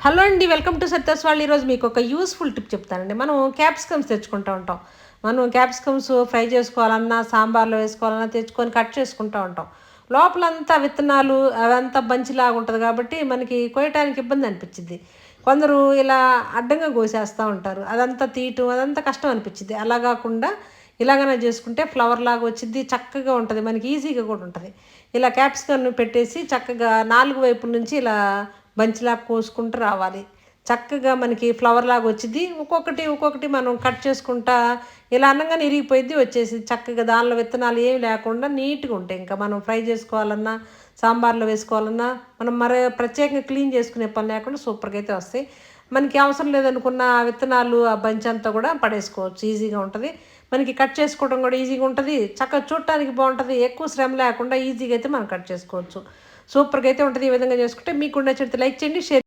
Hello అండి, welcome to Satya's వాళ్ళు. ఈరోజు మీకు ఒక యూస్ఫుల్ టిప్ చెప్తానండి. మనం క్యాప్సికమ్స్ తెచ్చుకుంటూ ఉంటాం. మనం క్యాప్సికమ్స్ ఫ్రై చేసుకోవాలన్నా, సాంబార్లో వేసుకోవాలన్నా తెచ్చుకొని కట్ చేసుకుంటూ ఉంటాం. లోపలంతా విత్తనాలు అవంతా బంచిలాగా ఉంటుంది కాబట్టి మనకి కోయటానికి ఇబ్బంది అనిపించింది. కొందరు ఇలా అడ్డంగా కోసేస్తూ ఉంటారు, అదంతా తీయటం అదంతా కష్టం అనిపించింది. అలా కాకుండా ఇలాగనే చేసుకుంటే ఫ్లవర్ లాగా వచ్చింది, చక్కగా ఉంటుంది, మనకి ఈజీగా కూడా ఉంటుంది. ఇలా క్యాప్సికమ్ పెట్టేసి చక్కగా నాలుగు వైపుల నుంచి ఇలా బంచిలాగా కోసుకుంటూ రావాలి. చక్కగా మనకి ఫ్లవర్ లాగా వచ్చింది. ఒక్కొక్కటి మనం కట్ చేసుకుంటా ఇలా అన్నంగానే ఇరిగిపోయింది వచ్చేసి చక్కగా దానిలో విత్తనాలు ఏమి లేకుండా నీట్గా ఉంటాయి. ఇంకా మనం ఫ్రై చేసుకోవాలన్నా, సాంబార్లో వేసుకోవాలన్నా మనం మరి ప్రత్యేకంగా క్లీన్ చేసుకునే పని లేకుండా సూపర్గా అయితే వస్తాయి. మనకి అవసరం లేదనుకున్న ఆ విత్తనాలు ఆ బంచ్ అంతా కూడా పడేసుకోవచ్చు, ఈజీగా ఉంటుంది. మనకి కట్ చేసుకోవడం కూడా ఈజీగా ఉంటుంది, చక్కగా చూడటానికి బాగుంటుంది, ఎక్కువ శ్రమ లేకుండా ఈజీగా అయితే మనం కట్ చేసుకోవచ్చు. సూపర్గా అయితే ఉంటుంది. ఈ విధంగా చేసుకుంటే మీకు నచ్చితే లైక్ చేయండి, షేర్